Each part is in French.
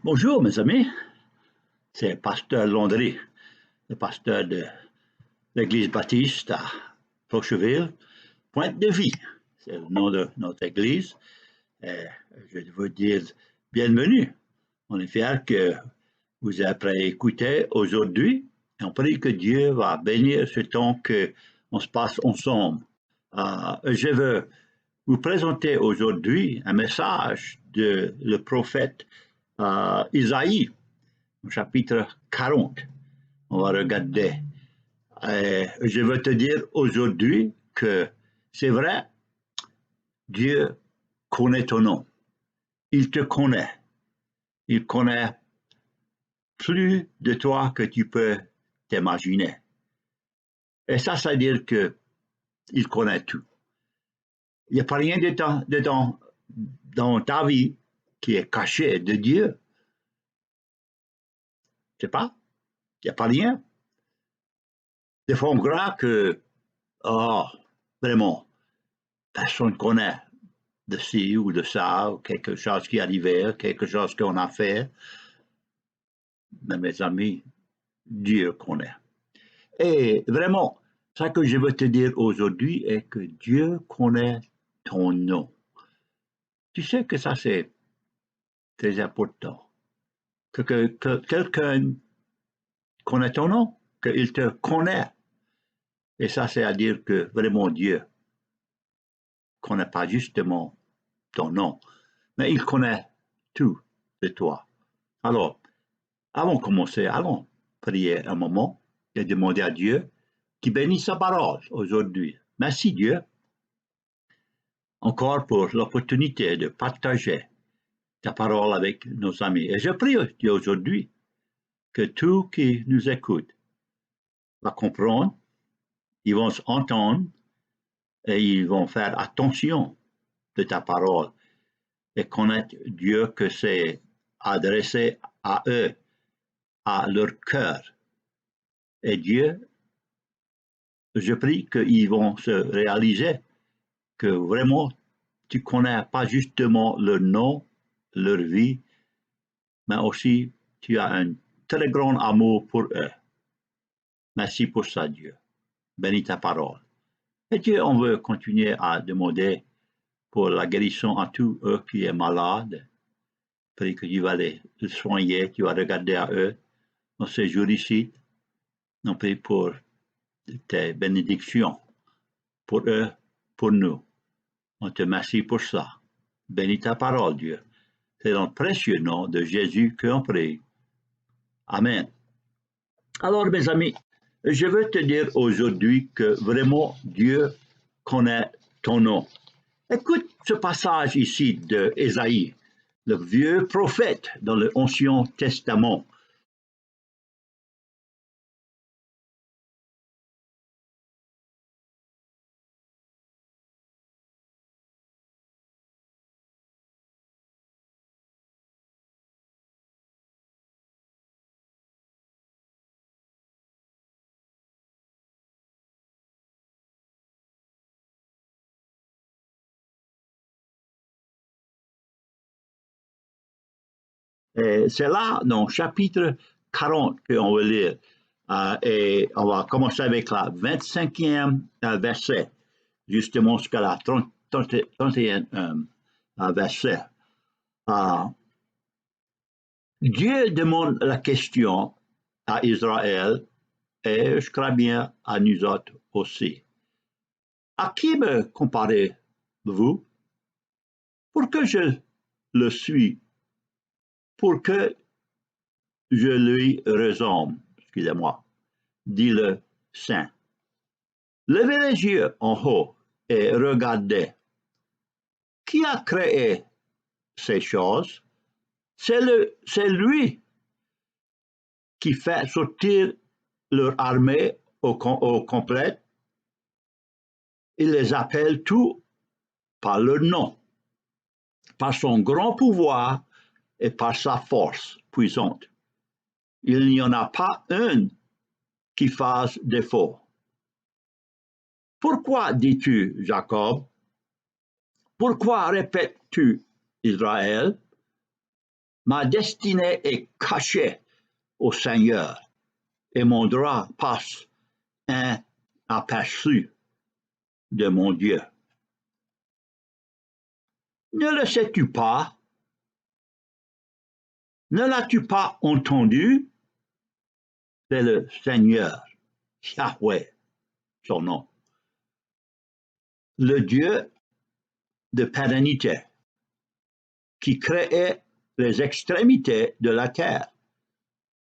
Bonjour mes amis, c'est Pasteur Landry, le pasteur de l'Église baptiste à Plocheville, Pointe de Vie, c'est le nom de notre Église. Et je veux dire bienvenue. On est fiers que vous ayez écouté aujourd'hui et on prie que Dieu va bénir ce temps qu'on se passe ensemble. Je veux vous présenter aujourd'hui un message de le prophète Isaïe, au chapitre 40. On va regarder. Je veux te dire aujourd'hui que c'est vrai, Dieu connaît ton nom. Il te connaît. Il connaît plus de toi que tu peux t'imaginer. Et ça veut dire qu'il connaît tout. Il n'y a pas rien dans ta vie qui est caché de Dieu. Je sais pas. Il n'y a pas rien. Des fois, on croit que, oh, vraiment, personne ne connaît de ci ou de ça, ou quelque chose qui est arrivé, quelque chose qu'on a fait. Mais mes amis, Dieu connaît. Et vraiment, ce que je veux te dire aujourd'hui est que Dieu connaît ton nom. Tu sais que ça, c'est très important. Que quelqu'un connaît ton nom, qu'il te connaît. Et ça, c'est à dire que vraiment Dieu ne connaît pas justement ton nom, mais il connaît tout de toi. Alors, avant de commencer, allons prier un moment et demander à Dieu qui bénisse sa parole aujourd'hui. Merci Dieu encore pour l'opportunité de partager ta parole avec nos amis. Et je prie Dieu aujourd'hui que tous qui nous écoutent va comprendre, ils vont entendre et ils vont faire attention de ta parole et connaître Dieu que c'est adressé à eux, à leur cœur. Et Dieu, je prie qu'ils vont se réaliser que vraiment tu connais pas justement leur nom, leur vie, mais aussi tu as un très grand amour pour eux. Merci pour ça, Dieu. Bénis ta parole. Et Dieu, on veut continuer à demander pour la guérison à tous eux qui sont malades. Prie que tu vas les soigner, tu vas regarder à eux dans ces jours ici. On prie pour tes bénédictions, pour eux, pour nous. On te remercie pour ça. Bénis ta parole, Dieu. C'est dans le précieux nom de Jésus qu'on prie. Amen. Alors, mes amis, je veux te dire aujourd'hui que vraiment Dieu connaît ton nom. Écoute ce passage ici de Ésaïe, le vieux prophète dans l'Ancien Testament. C'est là, dans le chapitre 40, qu'on va lire. Et on va commencer avec la 25e verset, justement jusqu'à la 31e verset. Dieu demande la question à Israël et je crois bien à nous autres aussi. À qui me comparez-vous? Pour que je le suis, pour que je lui ressemble, excusez-moi, dit le Saint. Levez les yeux en haut et regardez. Qui a créé ces choses? C'est lui qui fait sortir leur armée au complet. Il les appelle tous par leur nom, par son grand pouvoir et par sa force puissante. Il n'y en a pas un qui fasse défaut. Pourquoi dis-tu, Jacob? Pourquoi répètes-tu, Israël? Ma destinée est cachée au Seigneur et mon droit passe inaperçu de mon Dieu. Ne le sais-tu pas? Ne l'as-tu pas entendu? C'est le Seigneur, Yahweh, son nom, le Dieu de pérennité, qui créait les extrémités de la terre.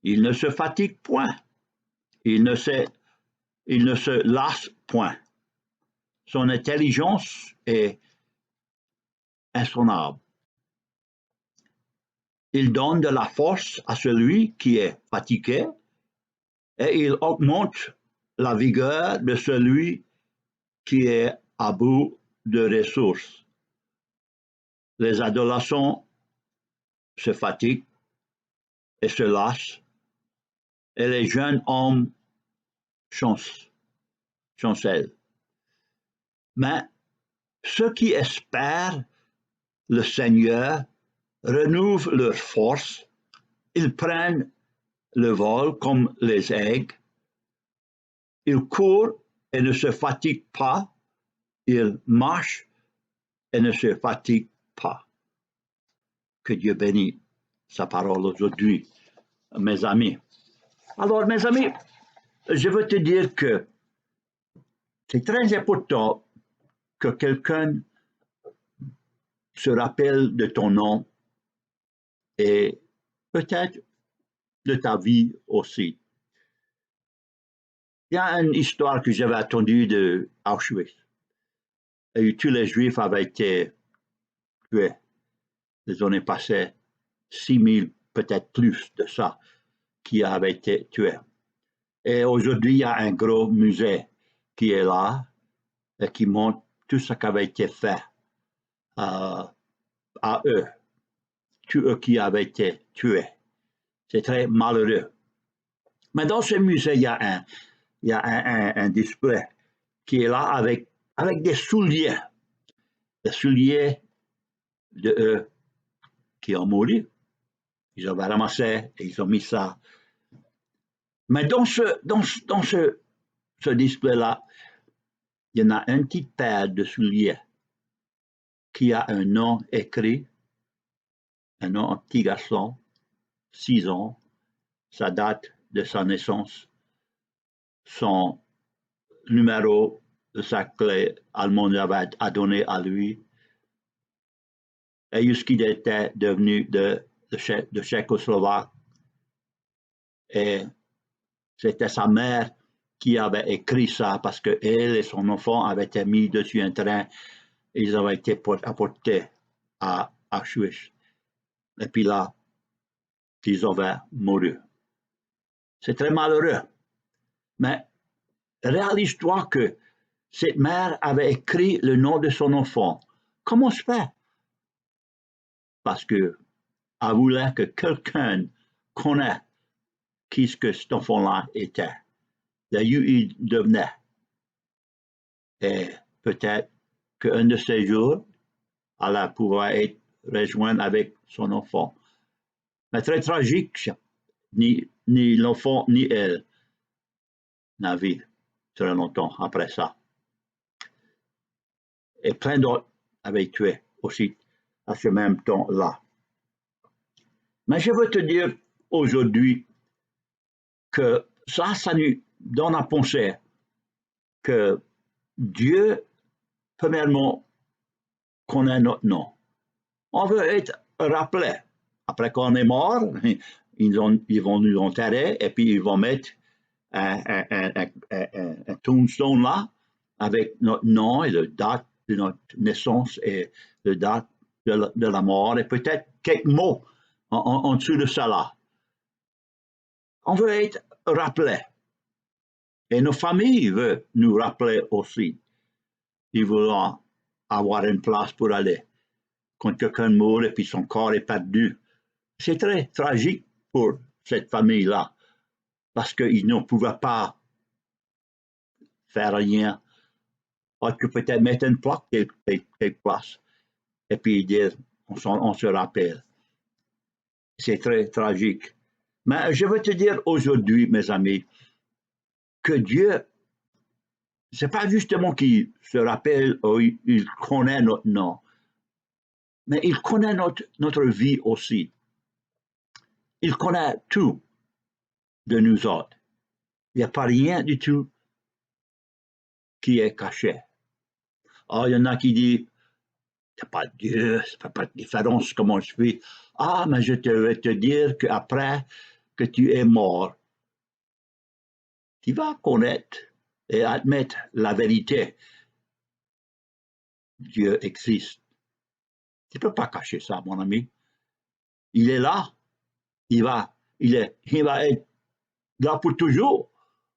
Il ne se fatigue point, il ne se lasse point. Son intelligence est insondable. Il donne de la force à celui qui est fatigué et il augmente la vigueur de celui qui est à bout de ressources. Les adolescents se fatiguent et se lassent, et les jeunes hommes chancellent. Mais ceux qui espèrent le Seigneur renouvelent leur force, ils prennent le vol comme les aigles, ils courent et ne se fatiguent pas, ils marchent et ne se fatiguent pas. Que Dieu bénisse sa parole aujourd'hui, mes amis. Alors, mes amis, je veux te dire que c'est très important que quelqu'un se rappelle de ton nom et peut-être de ta vie aussi. Il y a une histoire que j'avais entendue de Auschwitz. Et tous les Juifs avaient été tués les années passées, 6000, peut-être plus de ça, qui avaient été tués. Et aujourd'hui, il y a un gros musée qui est là et qui montre tout ce qui avait été fait à eux, tous eux qui avaient été tués. C'est très malheureux. Mais dans ce musée, il y a un display qui est là avec des souliers de eux qui ont mouru. Ils ont ramassé et ils ont mis ça. Mais dans ce display-là, il y en a une petite paire de souliers qui a un nom écrit, un nom, un petit garçon, 6 ans, sa date de sa naissance, son numéro de sa clé allemande a donné à lui, et jusqu'il était devenu de Tchécoslovaque. Et c'était sa mère qui avait écrit ça parce qu'elle et son enfant avaient été mis dessus un train et ils avaient été apportés à Auschwitz. Et puis là, ils avaient mouru. C'est très malheureux. Mais réalise-toi que cette mère avait écrit le nom de son enfant. Comment se fait? Parce qu'elle voulait que quelqu'un connaisse qui ce que cet enfant-là était, d'où il devenait. Et peut-être qu'un de ces jours, elle pourrait être rejointe avec son enfant. Mais très tragique, ni l'enfant ni elle n'a vu très longtemps après ça. Et plein d'autres avaient tué aussi à ce même temps-là. Mais je veux te dire aujourd'hui que ça nous donne à penser que Dieu, premièrement, connaît notre nom. On veut être rappelé. Après qu'on est mort, ils vont nous enterrer et puis ils vont mettre un tombstone là avec notre nom et la date de notre naissance et la date de la mort et peut-être quelques mots en dessous de cela. On veut être rappelé. Et nos familles veulent nous rappeler aussi. Ils veulent avoir une place pour aller. Quand quelqu'un meurt et puis son corps est perdu, c'est très tragique pour cette famille-là parce qu'ils ne pouvaient pas faire rien. Que peut-être mettre une plaque quelque place et puis dire on se rappelle. C'est très tragique. Mais je veux te dire aujourd'hui, mes amis, que Dieu, c'est pas justement qu'il se rappelle ou il connaît notre nom, mais il connaît notre vie aussi. Il connaît tout de nous autres. Il n'y a pas rien du tout qui est caché. Ah, il y en a qui disent, c'est pas Dieu, ça fait pas de différence comment je suis. Ah, mais je te vais te dire qu'après que tu es mort, tu vas connaître et admettre la vérité. Dieu existe. Tu ne peux pas cacher ça, mon ami. Il est là. Il va être là pour toujours,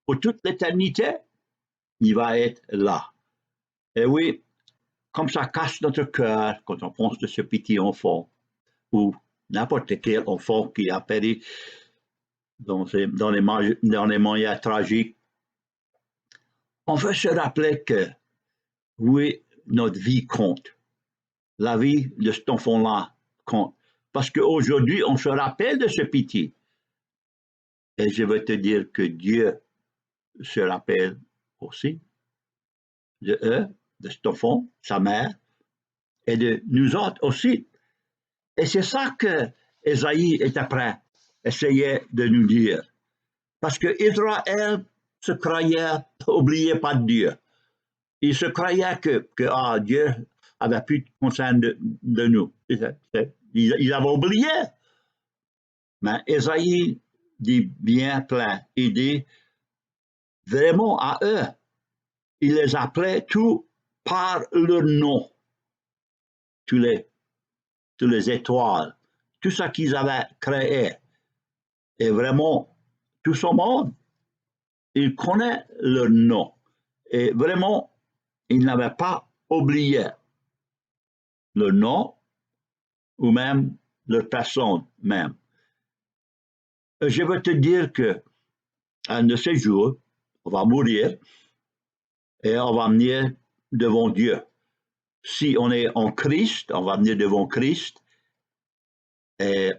pour toute l'éternité. Il va être là. Et oui, comme ça casse notre cœur quand on pense de ce petit enfant ou n'importe quel enfant qui a péri dans les moyens tragiques. On veut se rappeler que, oui, notre vie compte. La vie de cet enfant-là compte. Parce qu'aujourd'hui, on se rappelle de ce petit. Et je veux te dire que Dieu se rappelle aussi de eux, de cet enfant, sa mère, et de nous autres aussi. Et c'est ça que Ésaïe est après, essayait de nous dire. Parce que Israël se croyait oublié par Dieu. Il se croyait que Dieu avait plus de concern de nous. Ils avaient oublié. Mais Ésaïe dit bien plein. Il dit vraiment à eux. Il les appelait tous par leur nom. Tous les étoiles, tout ce qu'ils avaient créé. Et vraiment, tout ce monde, il connaît leur nom. Et vraiment, il n'avait pas oublié leur nom ou même leur personne même. Je veux te dire que un de ces jours, on va mourir et on va venir devant Dieu. Si on est en Christ, on va venir devant Christ et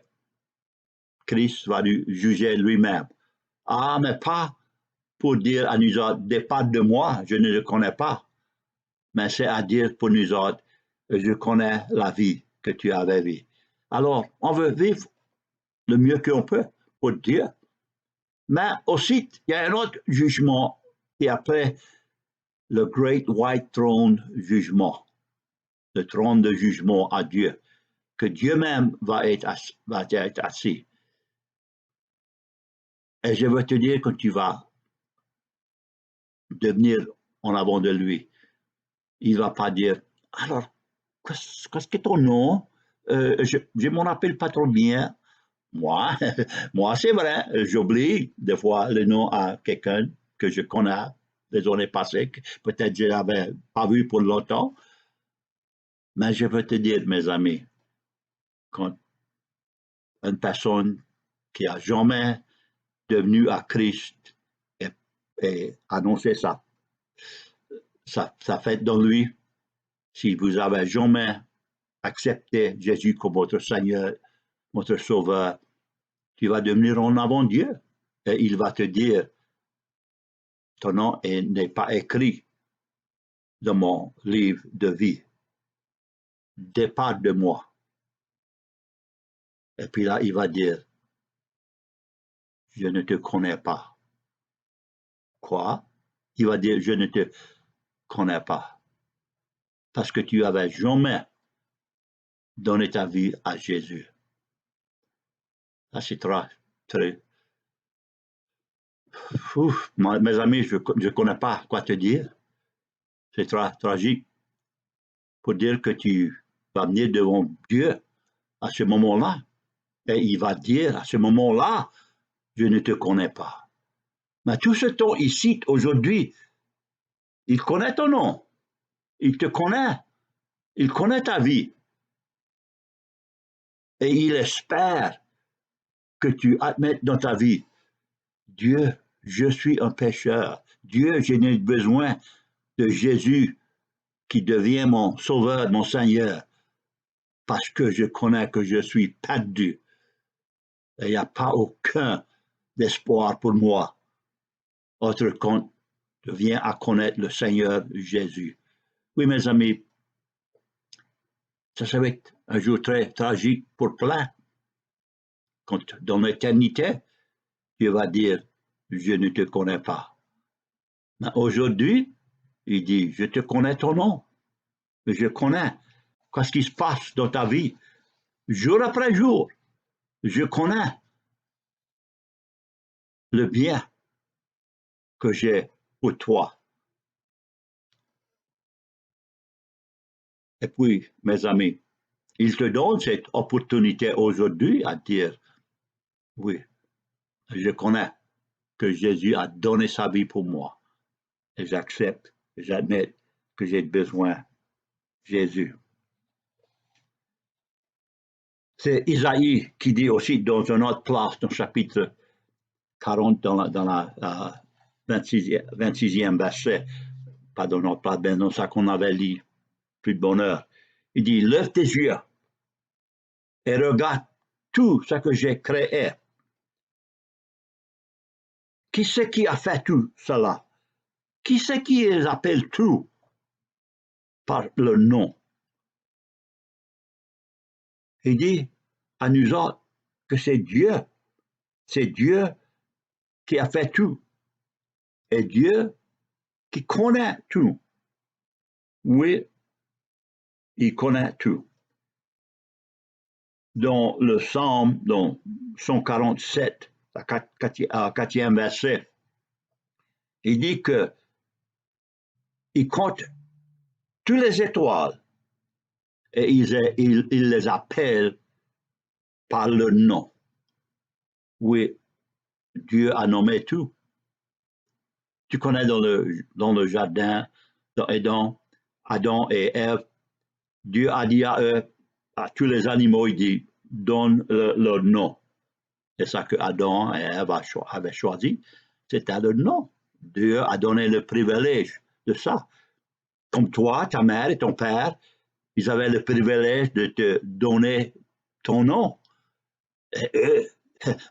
Christ va nous juger lui-même. Ah, mais pas pour dire à nous autres, départ de moi, je ne le connais pas. Mais c'est à dire pour nous autres, je connais la vie que tu avais vue. Alors, on veut vivre le mieux qu'on peut pour Dieu. Mais aussi, il y a un autre jugement qui est après le Great White Throne jugement, le trône de jugement à Dieu, que Dieu même va être assis. Et je veux te dire que tu vas devenir en avant de lui. Il ne va pas dire, alors, qu'est-ce que ton nom? Je ne m'en rappelle pas trop bien. Moi, moi c'est vrai, j'oublie des fois le nom à quelqu'un que je connais les années passées, que peut-être je n'avais pas vu pour longtemps. Mais je veux te dire, mes amis, quand une personne qui a jamais devenu à Christ et annoncé sa fête dans lui, si vous avez jamais accepté Jésus comme votre Seigneur, votre Sauveur, tu vas devenir en avant Dieu. Et il va te dire, ton nom n'est pas écrit dans mon livre de vie. Départ de moi. Et puis là, il va dire, je ne te connais pas. Quoi? Il va dire, je ne te connais pas. Parce que tu avais jamais donné ta vie à Jésus. Ça, c'est très. Mes amis, je ne connais pas quoi te dire. C'est très tragique pour dire que tu vas venir devant Dieu à ce moment-là. Et il va dire à ce moment-là, je ne te connais pas. Mais tout ce temps ici, aujourd'hui, il connaît ton nom. Il te connaît. Il connaît ta vie. Et il espère que tu admettes dans ta vie, Dieu, je suis un pécheur. Dieu, je n'ai besoin de Jésus qui devient mon sauveur, mon Seigneur, parce que je connais que je suis perdu. Il n'y a pas aucun espoir pour moi, autre qu'on vient à connaître le Seigneur Jésus. Oui, mes amis, ça va être un jour très tragique pour plein. Quand dans l'éternité, Dieu va dire, je ne te connais pas. Mais aujourd'hui, il dit, je te connais ton nom. Je connais ce qui se passe dans ta vie, jour après jour. Je connais le bien que j'ai pour toi. Et puis, mes amis, il te donne cette opportunité aujourd'hui à dire, oui, je connais que Jésus a donné sa vie pour moi. Et j'accepte, j'admets que j'ai besoin de Jésus. C'est Isaïe qui dit aussi dans une autre place, dans le chapitre 40, dans la 26e verset, pas dans notre place, mais dans ça qu'on avait lu, plus de bonheur. Il dit, lève tes yeux et regarde tout ce que j'ai créé. Qui c'est qui a fait tout cela? Qui c'est qui les appelle tout par le nom? Il dit à nous autres que c'est Dieu qui a fait tout. Et Dieu qui connaît tout. Oui, il connaît tout. Dans le psaume, dans 147, à 4e verset, il dit que il compte toutes les étoiles et il les appelle par le nom. Oui, Dieu a nommé tout. Tu connais dans le jardin, dans Adam et Ève, Dieu a dit à eux, à tous les animaux, il dit, donne leur nom. C'est ça que Adam et Ève avaient choisi, c'était le nom. Dieu a donné le privilège de ça. Comme toi, ta mère et ton père, ils avaient le privilège de te donner ton nom. Et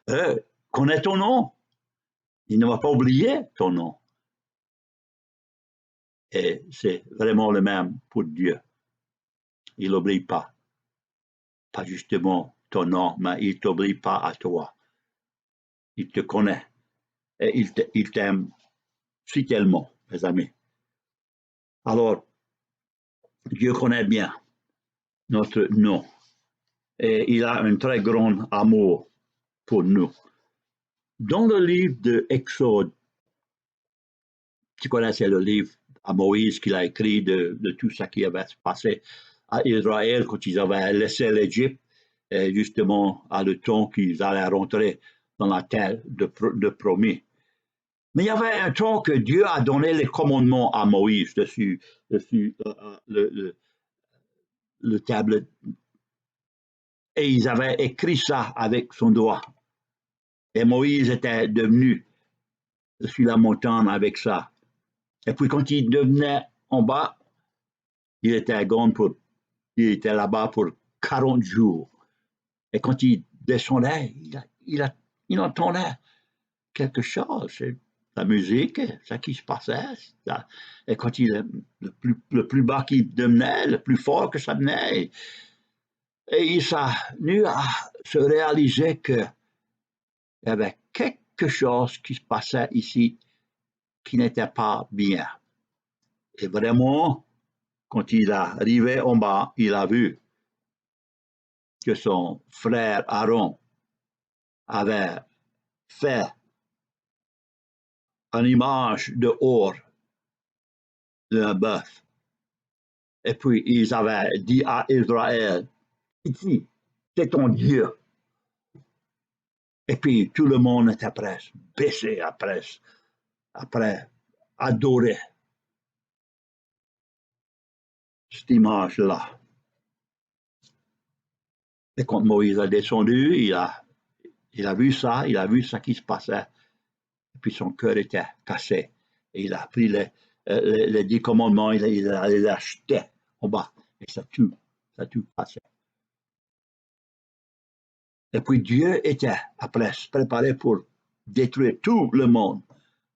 eux connaissent ton nom. Ils ne vont pas oublier ton nom. Et c'est vraiment le même pour Dieu. Il n'oublie pas justement ton nom, mais il ne t'oublie pas à toi. Il te connaît et il t'aime si tellement, mes amis. Alors, Dieu connaît bien notre nom et il a un très grand amour pour nous. Dans le livre de Exode, tu connais, c'est le livre à Moïse qu'il a écrit de tout ce qui avait passé à Israël quand ils avaient laissé l'Égypte, et justement à le temps qu'ils allaient rentrer dans la terre de promis. Mais il y avait un temps que Dieu a donné les commandements à Moïse dessus le table. Et ils avaient écrit ça avec son doigt. Et Moïse était devenu sur la montagne avec ça. Et puis quand il devenait en bas, il était là-bas pour 40 jours. Et quand il descendait, il entendait quelque chose. La musique, ce qui se passait. Et quand le plus bas qu'il devenait, le plus fort que ça venait. Et il s'est venu à se réaliser qu'il y avait quelque chose qui se passait ici qui n'était pas bien. Et vraiment, quand il est arrivé en bas, il a vu que son frère Aaron avait fait une image de or d'un bœuf. Et puis ils avaient dit à Israël, ici, c'est ton Dieu. Et puis tout le monde était prêt, baissé après adorer cette image-là. Et quand Moïse a descendu, il a vu ça, il a vu ce qui se passait. Et puis son cœur était cassé. Et il a pris les 10 commandements, il les a jetés en bas. Et ça tout passé. Et puis Dieu était après préparé pour détruire tout le monde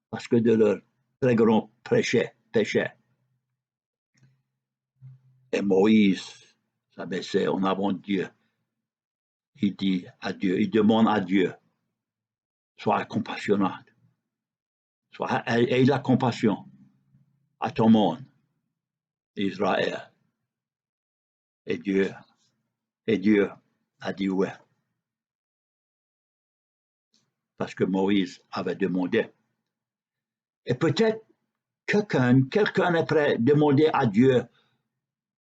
parce que de leur très grand péché. Et Moïse s'abaissait en avant de Dieu. Il dit à Dieu, il demande à Dieu, sois compassionné, aie la compassion à ton monde, Israël. Et Dieu a dit ouais, parce que Moïse avait demandé. Et peut-être quelqu'un est prêt à demander à Dieu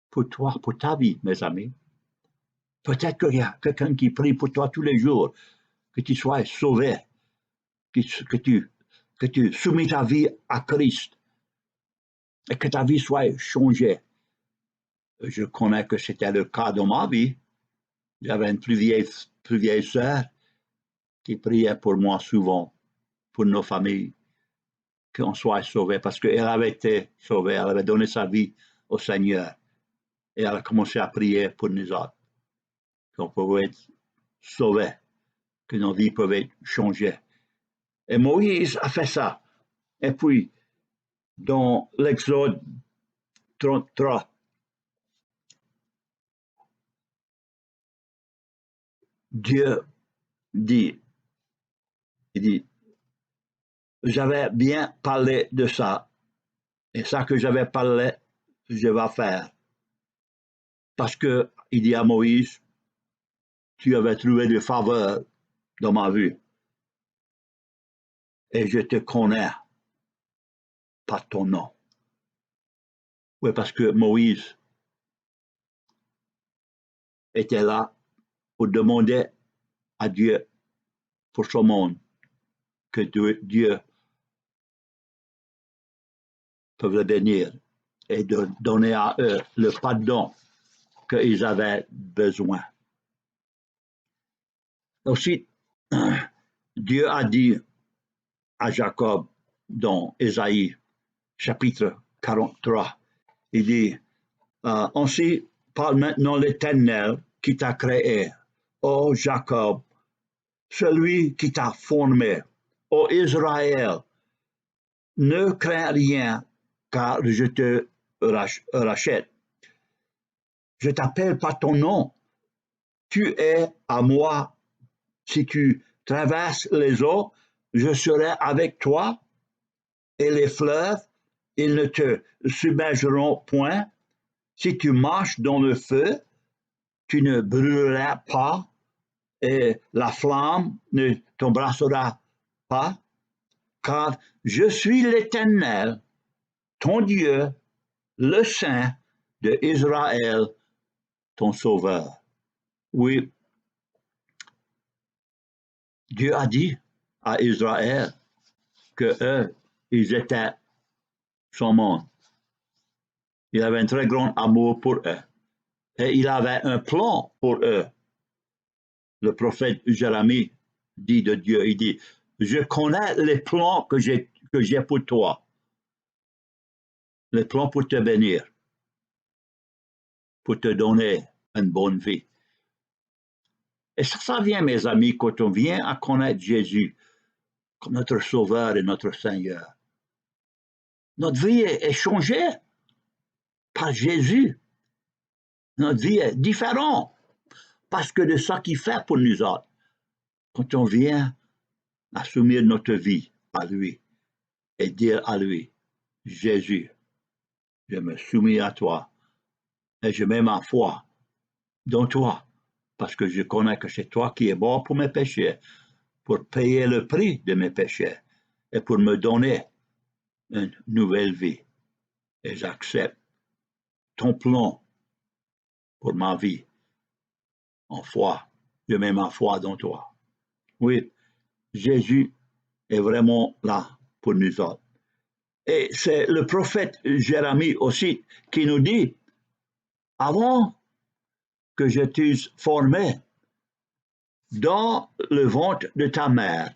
pour toi, pour ta vie, mes amis. Peut-être qu'il y a quelqu'un qui prie pour toi tous les jours, que tu sois sauvé, que tu soumis ta vie à Christ et que ta vie soit changée. Je connais que c'était le cas dans ma vie. J'avais une plus vieille sœur qui priait pour moi souvent, pour nos familles, qu'on soit sauvés, parce qu'elle avait été sauvée, elle avait donné sa vie au Seigneur. Et elle a commencé à prier pour nous autres, qu'on pouvait être sauvés, que nos vies pouvaient changer. Et Moïse a fait ça. Et puis, dans l'Exode 33, Dieu dit, il dit, j'avais bien parlé de ça, et ça que j'avais parlé, je vais faire. Parce que, il dit à Moïse, tu avais trouvé de faveur dans ma vue, et je te connais par ton nom. Oui, parce que Moïse était là pour demander à Dieu pour son monde que Dieu peut le bénir et de donner à eux le pardon qu'ils avaient besoin. Aussi, Dieu a dit à Jacob dans Ésaïe chapitre 43, il dit, ainsi parle maintenant l'Éternel qui t'a créé, ô Jacob, celui qui t'a formé, ô Israël, ne crains rien, car je te rachète. Je t'appelle par ton nom. Tu es à moi. Si tu traverses les eaux, je serai avec toi. Et les fleuves, ils ne te submergeront point. Si tu marches dans le feu, tu ne brûleras pas. Et la flamme ne t'embrassera pas. Car je suis l'Éternel, ton Dieu, le Saint de Israël, ton Sauveur. Oui, Dieu a dit à Israël que eux, ils étaient son monde. Il avait un très grand amour pour eux. Et il avait un plan pour eux. Le prophète Jérémie dit de Dieu, il dit, je connais les plans que j'ai pour toi. Les plans pour te bénir, pour te donner une bonne vie. Et ça vient, mes amis, quand on vient à connaître Jésus comme notre Sauveur et notre Seigneur. Notre vie est changée par Jésus. Notre vie est différente parce que de ce qu'il fait pour nous autres. Quand on vient à soumettre notre vie à lui et dire à lui, Jésus, je me soumets à toi et je mets ma foi dans toi parce que je connais que c'est toi qui es mort pour mes péchés, pour payer le prix de mes péchés et pour me donner une nouvelle vie. Et j'accepte ton plan pour ma vie en foi. Je mets ma foi dans toi. Oui, Jésus est vraiment là pour nous autres. Et c'est le prophète Jérémie aussi qui nous dit, avant que je t'eusse formé dans le ventre de ta mère,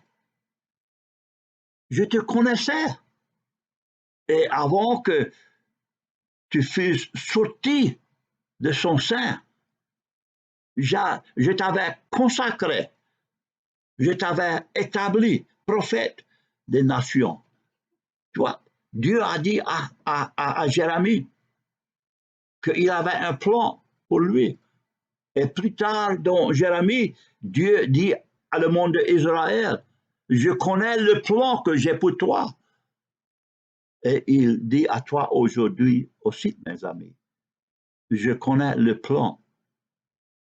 je te connaissais. Et avant que tu fusses sorti de son sein, je t'avais consacré, je t'avais établi prophète des nations. Tu vois, Dieu a dit à Jérémie qu'il avait un plan pour lui. Et plus tard, dans Jérémie, Dieu dit à le monde d'Israël, je connais le plan que j'ai pour toi. Et il dit à toi aujourd'hui aussi, mes amis, je connais le plan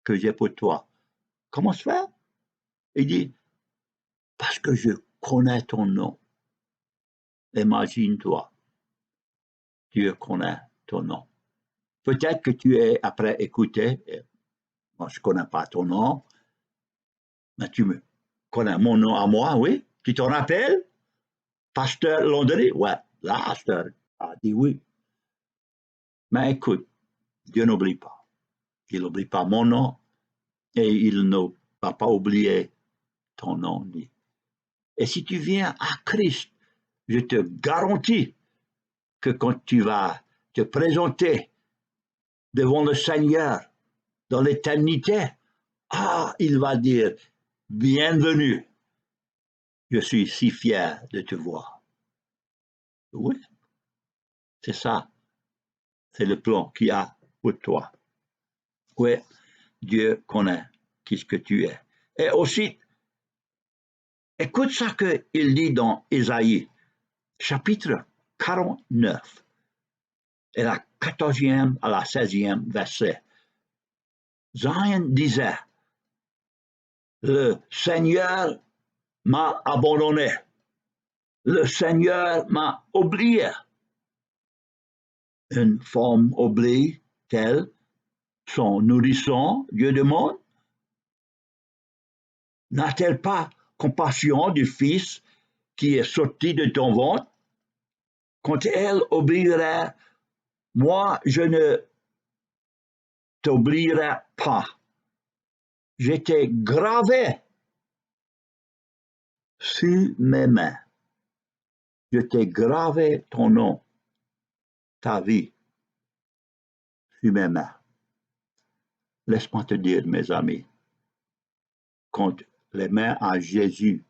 que j'ai pour toi. Comment se fait? Il dit, parce que je connais ton nom. Imagine-toi, Dieu connaît ton nom. Peut-être que tu es après écouté, moi je ne connais pas ton nom, mais tu me connais mon nom à moi, oui? Tu te rappelles? Pasteur Landry? Ouais, là, pasteur a dit oui. Mais écoute, Dieu n'oublie pas. Il n'oublie pas mon nom et il ne va pas oublier ton nom. Et si tu viens à Christ, je te garantis que quand tu vas te présenter devant le Seigneur dans l'éternité, il va dire, bienvenue, je suis si fier de te voir. Oui, c'est ça, c'est le plan qu'il a pour toi. Oui, Dieu connaît qui ce que tu es. Et aussi, écoute ça qu'il dit dans Ésaïe, chapitre 49, et la 14e à la 16e verset. Zion disait, le Seigneur m'a abandonné, le Seigneur m'a oublié. Une femme oublie telle son nourrisson, Dieu demande, n'a-t-elle pas compassion du fils qui est sorti de ton ventre? Quand elle oublierait, moi je ne t'oublierai pas. Je t'ai gravé sur mes mains. Je t'ai gravé ton nom, ta vie, sur mes mains. Laisse-moi te dire, mes amis, quand les mains à Jésus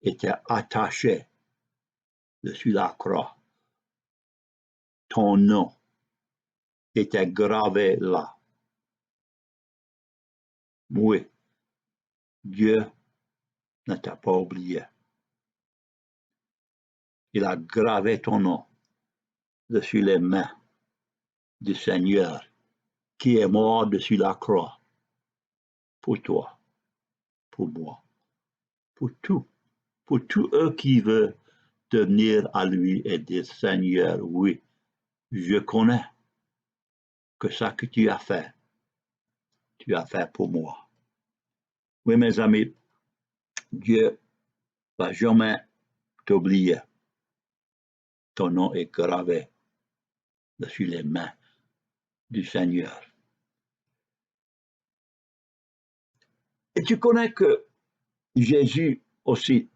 étaient attachées dessus la croix, ton nom était gravé là. Oui, Dieu ne t'a pas oublié. Il a gravé ton nom dessus les mains du Seigneur qui est mort dessus la croix pour toi, pour moi, pour tous eux qui veulent venir à lui et dire Seigneur, oui, je connais que ça que tu as fait pour moi. Oui, mes amis, Dieu ne va jamais t'oublier. Ton nom est gravé dessus les mains du Seigneur. Et tu connais que Jésus aussi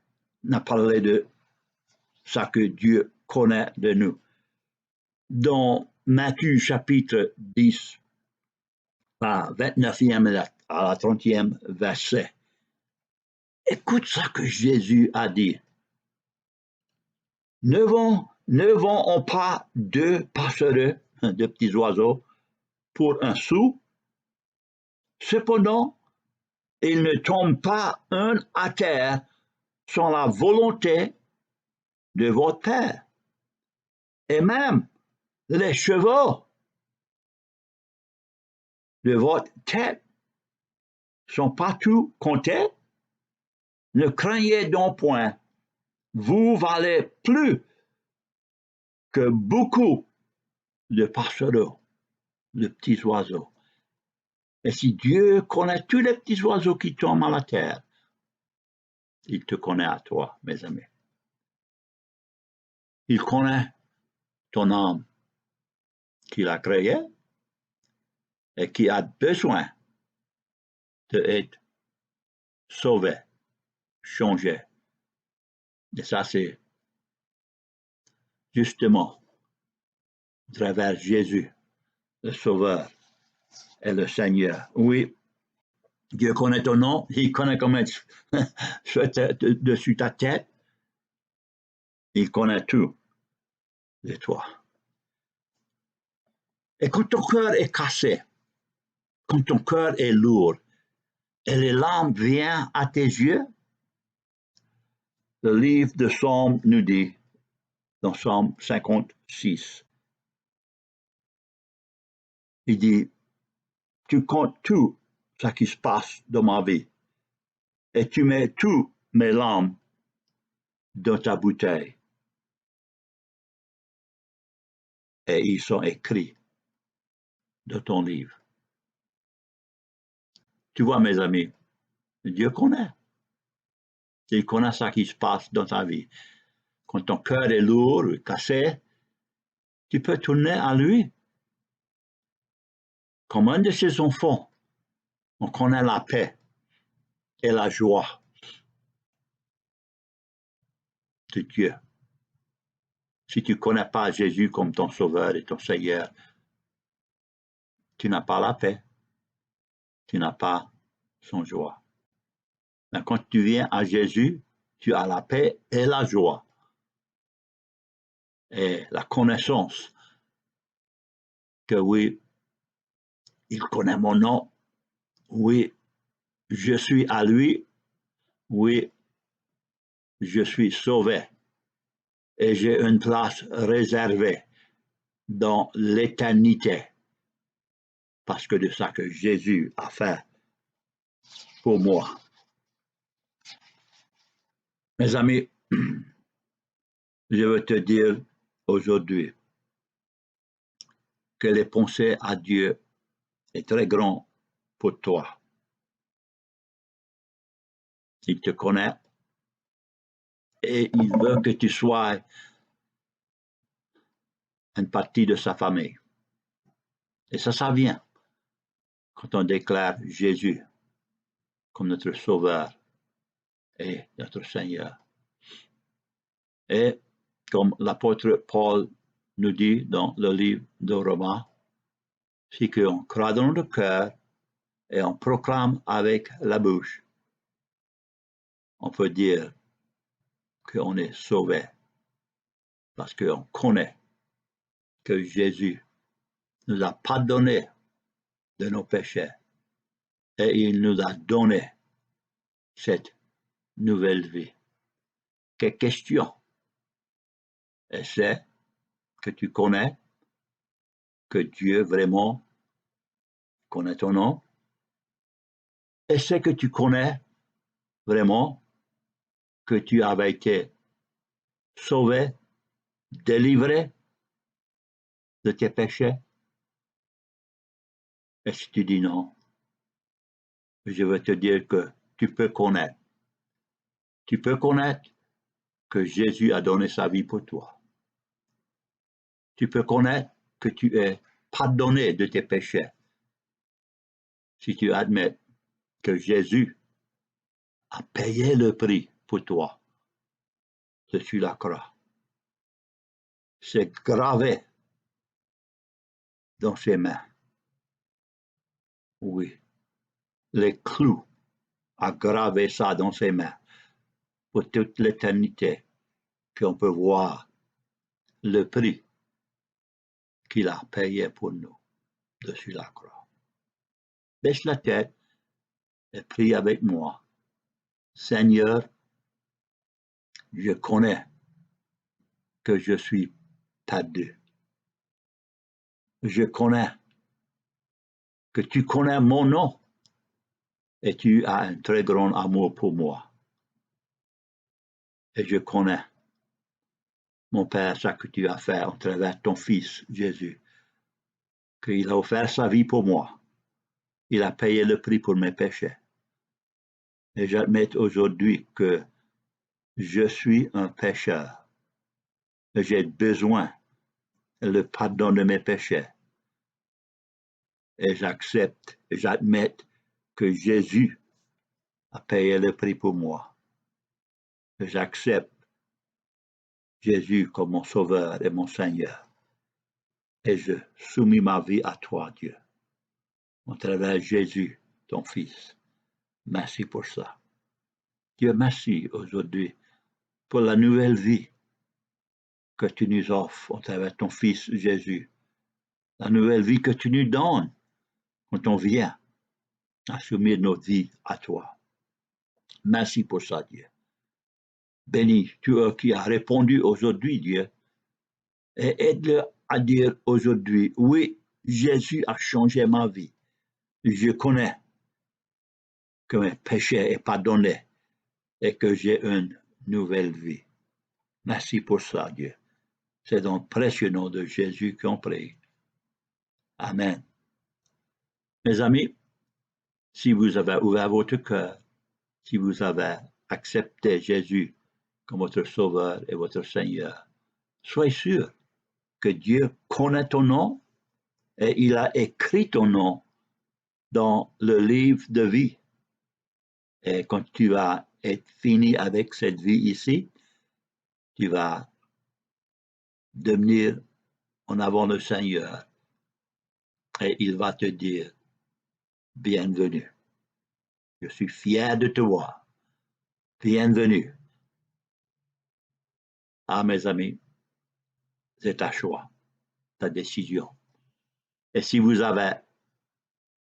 n'a parlé de ça que Dieu connaît de nous. Dans Matthieu chapitre 10, à 29e à la 30e verset, écoute ça que Jésus a dit. Ne vend-on pas deux passereux, deux petits oiseaux, pour un sou? Cependant, il ne tombe pas un à terre sans la volonté de votre Père. Et même les chevaux de votre tête sont partout comptés. Ne craignez donc point, vous valez plus que beaucoup de passereaux, de petits oiseaux. Et si Dieu connaît tous les petits oiseaux qui tombent à la terre, il te connaît à toi, mes amis. Il connaît ton âme qu'il a créée et qui a besoin d'être sauvé, changé. Et ça, c'est justement à travers Jésus, le Sauveur et le Seigneur. Oui, Dieu connaît ton nom, il connaît comment tu dessus ta tête, il connaît tout de toi. Et quand ton cœur est cassé, quand ton cœur est lourd, et les larmes viennent à tes yeux, le livre de Psaume nous dit, dans Psaume 56, il dit, tu comptes tout ce qui se passe dans ma vie, et tu mets tous mes larmes dans ta bouteille, et ils sont écrits dans ton livre. Tu vois, mes amis, Dieu connaît. Il connaît ce qui se passe dans ta vie. Quand ton cœur est lourd, cassé, tu peux tourner à lui. Comme un de ses enfants, on connaît la paix et la joie de Dieu. Si tu ne connais pas Jésus comme ton Sauveur et ton Seigneur, tu n'as pas la paix, tu n'as pas son joie. Mais quand tu viens à Jésus, tu as la paix et la joie et la connaissance que oui, il connaît mon nom, oui, je suis à lui, oui, je suis sauvé et j'ai une place réservée dans l'éternité parce que de ça que Jésus a fait pour moi. Mes amis, je veux te dire aujourd'hui que les pensées à Dieu est très grand pour toi. Il te connaît et il veut que tu sois une partie de sa famille. Et ça vient quand on déclare Jésus comme notre Sauveur et notre Seigneur. Et comme l'apôtre Paul nous dit dans le livre de Romains, c'est qu'on croit dans le cœur et on proclame avec la bouche. On peut dire qu'on est sauvé parce qu'on connaît que Jésus nous a pardonné de nos péchés et il nous a donné cette nouvelle vie. Quelle question? Et c'est que tu connais que Dieu vraiment connaît ton nom. Et c'est que tu connais vraiment que tu avais été sauvé, délivré de tes péchés. Et si tu dis non, je veux te dire que tu peux connaître. Tu peux connaître que Jésus a donné sa vie pour toi. Tu peux connaître que tu es pardonné de tes péchés. Si tu admets que Jésus a payé le prix pour toi sur la croix. C'est gravé dans ses mains. Oui, les clous a gravé ça dans ses mains pour toute l'éternité, qu'on peut voir le prix qu'il a payé pour nous dessus la croix. Baisse la tête et prie avec moi. Seigneur, je connais que je suis perdu. Je connais que tu connais mon nom et tu as un très grand amour pour moi. Et je connais, mon Père, ce que tu as fait à travers ton Fils, Jésus, qu'il a offert sa vie pour moi. Il a payé le prix pour mes péchés. Et j'admets aujourd'hui que je suis un pécheur. J'ai besoin le pardon de mes péchés. Et j'accepte, j'admets que Jésus a payé le prix pour moi. Et j'accepte Jésus comme mon Sauveur et mon Seigneur. Et je soumets ma vie à toi, Dieu, à travers Jésus, ton Fils. Merci pour ça. Dieu, merci aujourd'hui pour la nouvelle vie que tu nous offres à travers ton Fils Jésus. La nouvelle vie que tu nous donnes quand on vient à soumettre notre vie à toi. Merci pour ça, Dieu. Bénis toi qui as répondu aujourd'hui, Dieu, et aide-le à dire aujourd'hui, oui, Jésus a changé ma vie. Je connais que mes péchés sont pardonnés et que j'ai une nouvelle vie. Merci pour ça, Dieu. C'est dans le précieux nom de Jésus qu'on prie. Amen. Mes amis, si vous avez ouvert votre cœur, si vous avez accepté Jésus comme votre Sauveur et votre Seigneur, soyez sûr que Dieu connaît ton nom et il a écrit ton nom dans le livre de vie. Et quand tu vas être fini avec cette vie ici, tu vas devenir en avant le Seigneur et il va te dire, bienvenue. Je suis fier de te voir. Bienvenue. Ah, mes amis, c'est ta choix, ta décision. Et si vous avez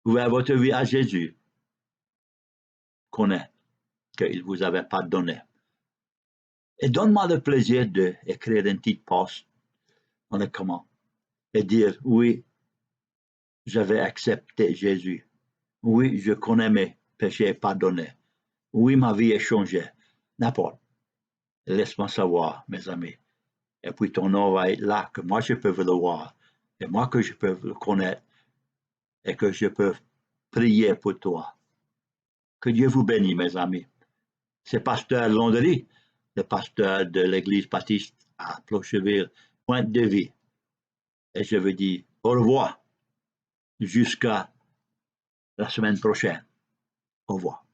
ouvert votre vie à Jésus, connaissez qu'il vous avait pardonné. Et donne-moi le plaisir d'écrire une petite poste dans les commentaires et dire, oui, j'avais accepté Jésus. Oui, je connais mes péchés pardonnés. Oui, ma vie est changée. N'importe. Laisse-moi savoir, mes amis. Et puis ton nom va être là, que moi je peux le voir, et moi que je peux le connaître, et que je peux prier pour toi. Que Dieu vous bénisse, mes amis. C'est Pasteur Landry, le pasteur de l'Église baptiste à Clocheville, Pointe de Vie. Et je vous dis au revoir jusqu'à la semaine prochaine. Au revoir.